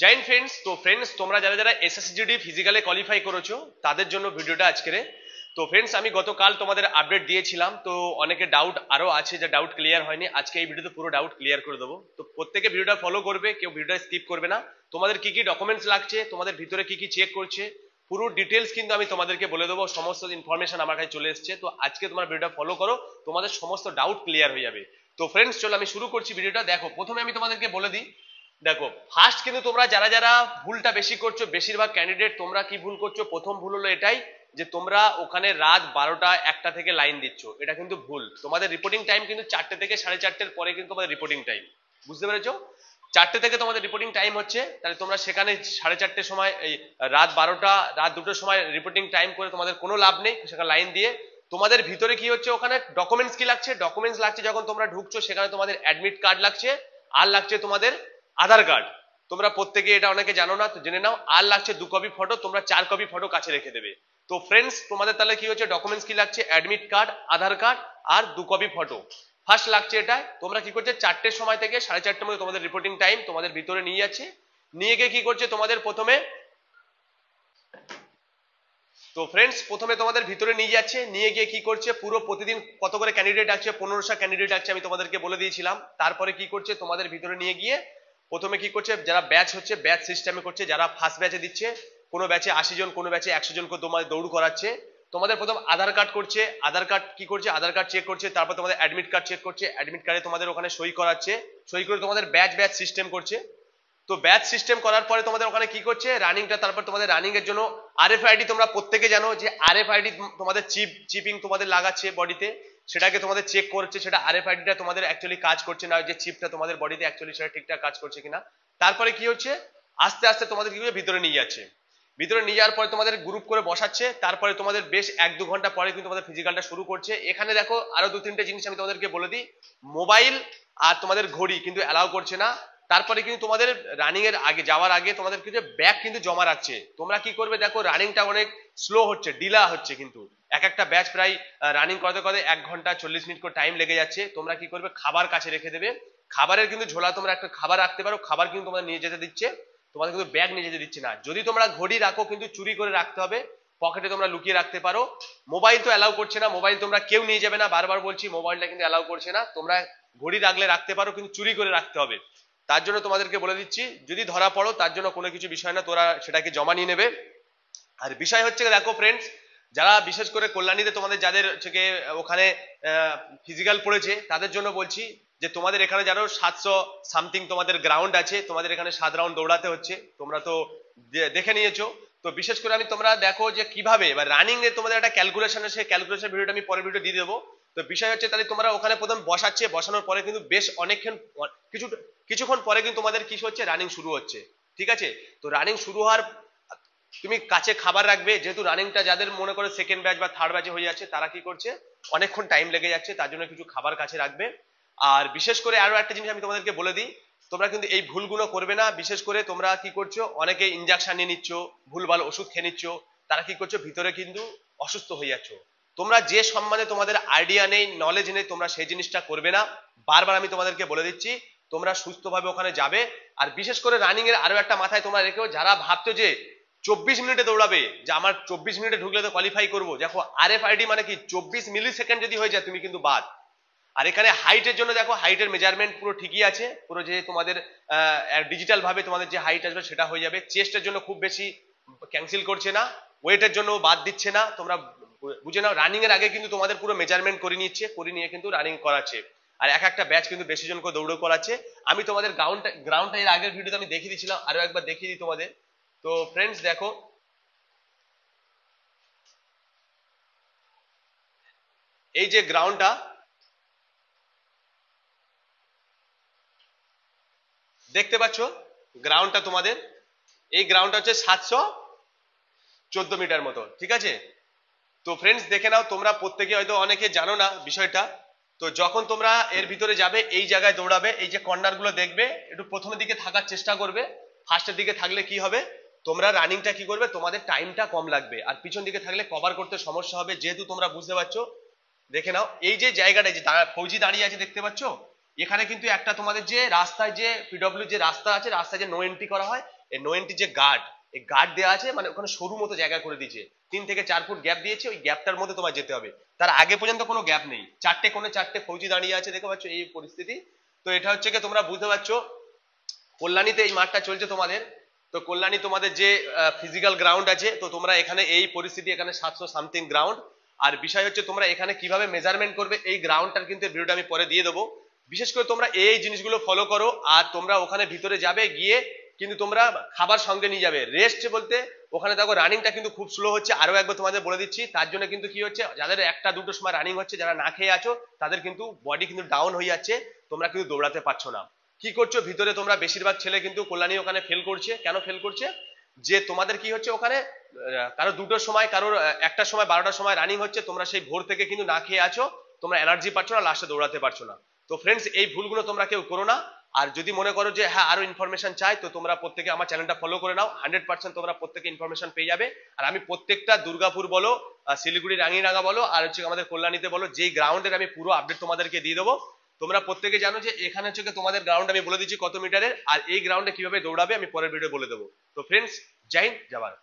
Joint friends, তো friends তোমরা যারা যারা এসএসজিডি ফিজিক্যালে কোয়ালিফাই করেছো তাদের জন্য ভিডিওটা আজকের। তো ফ্রেন্ডস আমি গতকাল তোমাদের আপডেট দিয়েছিলাম, তো অনেকে ডাউট আরো আছে যে ডাউট ক্লিয়ার হয়নি। আজকে এই ভিডিওতে পুরো ডাউট ক্লিয়ার করে দেবো। তো প্রত্যেকে ভিডিওটা ফলো করবে, কেউ ভিডিওটা স্কিপ করবে না। তোমাদের কি কি ডকুমেন্টস লাগছে, তোমাদের ভিতরে কি কি চেক করছে, পুরো ডিটেলস কিন্তু আমি তোমাদেরকে বলে দেবো। সমস্ত ইনফরমেশন আমার কাছে চলে এসেছে। তো আজকে তোমার ভিডিওটা ফলো করো, তোমাদের সমস্ত ডাউট ক্লিয়ার হয়ে যাবে। তো ফ্রেন্ডস চলো আমি শুরু করছি ভিডিওটা। দেখো প্রথমে আমি তোমাদেরকে বলে দিই, দেখো ফার্স্ট কিন্তু তোমরা যারা যারা ভুলটা বেশি করছো, বেশিরভাগ ক্যান্ডিডেট তোমরা কি ভুল করছো, প্রথম ভুল হলো এটাই যে তোমরা ওখানে রাত 12টা 1টা থেকে লাইন দিচ্ছ। এটা কিন্তু ভুল। তোমাদের রিপোর্টিং টাইম কিন্তু 4টে থেকে 4:30-এর পরে কিন্তু তোমাদের রিপোর্টিং টাইম, বুঝতে পেরেছো? 4টে থেকে তোমাদের রিপোর্টিং টাইম হচ্ছে, তাহলে তোমরা সেখানে 4:30-এর সময় এই রাত 12টা রাত 2টোর সময় রিপোর্টিং টাইম করে তোমাদের কোনো লাভ নেই। সেখানে লাইন দিয়ে তোমাদের ভিতরে কি হচ্ছে, ওখানে ডকুমেন্টস কি লাগছে, ডকুমেন্টস লাগছে যখন তোমরা ঢুকছো সেখানে তোমাদের অ্যাডমিট কার্ড লাগছে, আর লাগছে তোমাদের আধার কার্ড। তোমরা প্রত্যেকে এটা অনেকে জানো না, তো জেনে নাও। আর লাগছে 2 কপি ফটো, তোমরা 4 কপি ফটো কাছে রেখে দেবে। তো ফ্রেন্ডস তোমাদের তাহলে কি হচ্ছে, ডকুমেন্টস কি লাগছে, অ্যাডমিট কার্ড, আধার কার্ড আর 2 কপি ফটো ফার্স্ট লাগছে। এটা তোমরা কি করছে, 4টের সময় থেকে 4:30-এর মধ্যে তোমাদের রিপোর্টিং টাইম তোমাদের ভিতরে নিয়ে যাচ্ছে। নিয়ে গিয়ে কি করছে তোমাদের প্রথমে, তো ফ্রেন্ডস প্রথমে তোমাদের ভিতরে নিয়ে যাচ্ছে। নিয়ে গিয়ে কি করছে, পুরো প্রতিদিন কত করে ক্যান্ডিডেট আছে, 1500 ক্যান্ডিডেট আছে, আমি তোমাদেরকে বলে দিয়েছিলাম। তারপরে কি করছে তোমাদের ভিতরে নিয়ে গিয়ে প্রথমে কি করছে, যারা ব্যাচ হচ্ছে ব্যাচ সিস্টেমে করছে, যারা ফার্স্ট ব্যাচে দিচ্ছে, কোনো ব্যাচে 80 জন, কোনো ব্যাচে 100 জনকে তোমাদের দৌড় করাচ্ছে। তোমাদের প্রথম আধার কার্ড করছে, আধার কার্ড কি করছে, আধার কার্ড চেক করছে, তারপর তোমাদের অ্যাডমিট কার্ড চেক করছে, অ্যাডমিট কার্ডে তোমাদের ওখানে সই করাচ্ছে, সই করে তোমাদের ব্যাচ ব্যাচ সিস্টেম করছে। তো ব্যাচ সিস্টেম করার পরে তোমাদের ওখানে কি করছে, রানিংটা, তারপর তোমাদের রানিং এর জন্য আরএফআইডি, তোমরা প্রত্যেকে জানো যে আরএফআইডি তোমাদের চিপিং তোমাদের লাগাচ্ছে বডিতে, সেটাকে তোমাদের চেক করছে, সেটা আরএফআইডিটা তোমাদের অ্যাকচুয়ালি কাজ করছে না, যে চিপটা তোমাদের বডিতে অ্যাকচুয়ালি সেটা ঠিকঠাক কাজ করছে কিনা। তারপরে কি হচ্ছে, আস্তে আস্তে তোমাদের কি ভিতরে নিয়ে যাচ্ছে। ভিতরে নিয়ে যাওয়ার পরে তোমাদের গ্রুপ করে বসাচ্ছে। তারপরে তোমাদের বেশ 1-2 ঘন্টা পরে কিন্তু তোমাদের ফিজিক্যালটা শুরু করছে। এখানে দেখো আরো 2-3টে জিনিস আমি তোমাদেরকে বলে দিই। মোবাইল আর তোমাদের ঘড়ি কিন্তু অ্যালাউ করছে না। তারপরে কিন্তু তোমাদের রানিং এর আগে যাওয়ার আগে তোমাদের কিন্তু ব্যাগ কিন্তু জমা রাখছে। তোমরা কি করবে, দেখো রানিংটা অনেক স্লো হচ্ছে, ডিলা হচ্ছে, কিন্তু এক একটা ব্যাচ প্রায় রানিং করতে করতে 1 ঘন্টা 40 মিনিট করে টাইম লেগে যাচ্ছে। তোমরা কি করবে, খাবার কাছে রেখে দেবে। খাবারের কিন্তু ঝোলা তোমরা একটা খাবার রাখতে পারো, খাবার কিন্তু তোমরা নিয়ে যেতে দিচ্ছে, তোমাদের কিন্তু ব্যাগ নিয়ে যেতে দিচ্ছে না। যদি তোমরা ঘড়ি রাখো কিন্তু চুরি করে রাখতে হবে, পকেটে তোমরা লুকিয়ে রাখতে পারো। মোবাইল তো অ্যালাউ করছে না, মোবাইল তোমরা কেউ নিয়ে যাবে না, বারবার বলছি মোবাইলটা কিন্তু অ্যালাউ করছে না। তোমরা ঘড়ি রাখলে রাখতে পারো, কিন্তু চুরি করে রাখতে হবে। তার জন্য তোমাদেরকে বলে দিচ্ছি, যদি ধরা পড়ো তার জন্য কোনো কিছু বিষয় না, তোরা সেটাকে জমা নিয়ে নেবে। আর বিষয় হচ্ছে দেখো ফ্রেন্ডস, যারা বিশেষ করে কল্যাণীতে তোমাদের যাদের হচ্ছে ওখানে ফিজিক্যাল পড়েছে তাদের জন্য বলছি যে তোমাদের এখানে যারা 700 সামথিং তোমাদের গ্রাউন্ড আছে, তোমাদের এখানে 7 রাউন্ড দৌড়াতে হচ্ছে, তোমরা তো দেখে নিয়েছো। তো বিশেষ করে আমি তোমরা দেখো যে কিভাবে রানিং এ তোমাদের একটা ক্যালকুলেশন আছে, ক্যালকুলেশন ভিডিওটা আমি পরের ভিডিও দিয়ে দেবো। তো বিষয় হচ্ছে তাহলে তোমরা ওখানে প্রথম বসাচ্ছে, বসানোর পরে কিন্তু বেশ অনেকক্ষণ কিছুক্ষণ পরে কিন্তু তোমাদের কি হচ্ছে, রানিং শুরু হচ্ছে, ঠিক আছে? তো রানিং শুরু হওয়ার তুমি কাছে খাবার রাখবে, যেহেতু রানিংটা যাদের মনে করে সেকেন্ড ব্যাচ বা থার্ড ব্যাচে হয়ে যাচ্ছে তারা কি করছে, অনেকক্ষণ টাইম লেগে যাচ্ছে, তার জন্য কিছু খাবার কাছে রাখবে। আর বিশেষ করে আরো একটা জিনিস আমি তোমাদেরকে বলে দিই, তোমরা কিন্তু এই ভুলগুলো করবে না। বিশেষ করে তোমরা কি করছো, অনেকে ইনজেকশন নিয়ে নিচ্ছ, ভুলভাল ওষুধ খেয়ে নিচ্ছ, তারা কি করছো, ভিতরে কিন্তু অসুস্থ হয়ে যাচ্ছ। তোমরা যে সম্বন্ধে তোমাদের আইডিয়া নেই, নলেজ নেই, তোমরা সেই জিনিসটা করবে না। বারবার আমি তোমাদেরকে বলে দিচ্ছি, তোমরা সুস্থভাবে ওখানে যাবে। আর বিশেষ করে রানিং এর আরো একটা মাথায় তোমরা রেখো, যারা ভাবছো যে 24 মিনিটে দৌড়াবে, যে আমার 24 মিনিটে ঢুকলে তো কোয়ালিফাই করবো, দেখো আরএফআইডি মানে কি 24 মিলি সেকেন্ড যদি হয়ে যায় তুমি কিন্তু বাদ। আর এখানে হাইটের জন্য দেখো হাইটের মেজারমেন্ট পুরো ঠিকই আছে, পুরো যে তোমাদের ডিজিটাল ভাবে তোমাদের যে হাইট আসবে সেটা হয়ে যাবে। চেস্টের জন্য খুব বেশি ক্যান্সেল করছে না, ওয়েটের জন্য বাদ দিচ্ছে না, তোমরা বুঝে নাও। রানিং এর আগে কিন্তু তোমাদের পুরো মেজারমেন্ট করে নিচ্ছে, করে নিয়ে কিন্তু রানিং করাচ্ছে। আর এক একটা ব্যাচ কিন্তু বেশি জনকে দৌড় করাচ্ছে। আমি তোমাদের গ্রাউন্ডটা এর আগের ভিডিওতে আমি দেখিয়ে দিয়েছিলাম, আরো একবার দেখিয়ে দিই তোমাদের। তো ফ্রেন্ডস দেখো, এই যে গ্রাউন্ডটা দেখতে পাচ্ছ, গ্রাউন্ডটা তোমাদের এই গ্রাউন্ডটা হচ্ছে 714 মিটার মতো, ঠিক আছে? তো ফ্রেন্ডস দেখে নাও, তোমরা প্রত্যেকে হয়তো অনেকে জানো না বিষয়টা। তো যখন তোমরা এর ভিতরে যাবে, এই জায়গায় দৌড়াবে, এই যে কর্নার গুলো দেখবে, একটু প্রথমের দিকে থাকার চেষ্টা করবে। ফার্স্টের দিকে থাকলে কি হবে, তোমরা রানিংটা কি করবে, তোমাদের টাইমটা কম লাগবে। আর পিছন দিকে থাকলে কভার করতে সমস্যা হবে, যেহেতু তোমরা বুঝতে পারছো। দেখে নাও এই যে জায়গাটা, যে ফৌজি দাঁড়িয়ে আছে দেখতে পাচ্ছ, এখানে কিন্তু একটা তোমাদের যে রাস্তায় যে পিডব্লিউ যে রাস্তা আছে, রাস্তায় যে নো এন্ট্রি করা হয়, এই নো এন্ট্রি যে গার্ড, এই গার্ড দেওয়া আছে, মানে ওখানে সরু মতো জায়গা করে দিয়েছে, 3 থেকে 4 ফুট গ্যাপ দিয়েছে, ওই গ্যাপটার মধ্যে তোমার যেতে হবে। তার আগে পর্যন্ত কোনো গ্যাপ নেই, 4টে কোণে 4টে ফৌজি দাঁড়িয়ে আছে, দেখতে পাচ্ছ এই পরিস্থিতি। তো এটা হচ্ছে কি তোমরা বুঝতে পারছো কল্যাণীতে এই মাঠটা চলছে তোমাদের। তো কল্যাণী তোমাদের যে ফিজিক্যাল গ্রাউন্ড আছে, তো তোমরা এখানে এই পরিস্থিতি, এখানে 700 সামথিং গ্রাউন্ড। আর বিষয় হচ্ছে তোমরা এখানে কিভাবে মেজারমেন্ট করবে এই গ্রাউন্ডটার কিন্তু ভিডিওটা আমি পরে দিয়ে দেবো। বিশেষ করে তোমরা এই জিনিসগুলো ফলো করো। আর তোমরা ওখানে ভিতরে যাবে, গিয়ে কিন্তু তোমরা খাবার সঙ্গে নিয়ে যাবে। রেস্ট বলতে ওখানে দেখো রানিংটা কিন্তু খুব স্লো হচ্ছে, আরো একবার তোমাদের বলে দিচ্ছি। তার জন্য কিন্তু কি হচ্ছে, যাদের 1টা 2টোর সময় রানিং হচ্ছে, যারা না খেয়ে আছো তাদের কিন্তু বডি কিন্তু ডাউন হয়ে যাচ্ছে, তোমরা কিন্তু দৌড়াতে পারছো না। কি করছো ভিতরে তোমরা, বেশিরভাগ ছেলে কিন্তু কল্যাণী ওখানে ফেল করছে। কেন ফেল করছে, যে তোমাদের কি হচ্ছে ওখানে কারো 2টোর সময়, কারোর 1টার সময়, 12টার সময় রানিং হচ্ছে, তোমরা সেই ভোর থেকে কিন্তু না খেয়ে আছো, তোমরা এনার্জি পাচ্ছ না, লাস্টে দৌড়াতে পারছো না। তো ফ্রেন্ডস এই ভুলগুলো তোমরা কেউ করো না। আর যদি মনে করো যে হ্যাঁ আরো ইনফরমেশন চাই, তো তোমরা প্রত্যেকে আমার চ্যানেলটা ফলো করে নাও, 100% তোমরা প্রত্যেকে ইনফরমেশন পেয়ে যাবে। আর আমি প্রত্যেকটা দুর্গাপুর বলো, শিলিগুড়ি রাঙিরাঙা বলো, আর হচ্ছে আমাদের কল্যাণীতে বলো, যেই গ্রাউন্ডের আমি পুরো আপডেট তোমাদেরকে দিয়ে দেবো। তোমরা প্রত্যেকে জানো যে এখানে হচ্ছে তোমাদের গ্রাউন্ড আমি বলে দিচ্ছি কত মিটারের, আর এই গ্রাউন্ডে কিভাবে দৌড়াবে আমি পরের ভিডিও বলে দেবো। তো ফ্রেন্ডস, জয় হিন্দ, জয় ভারত।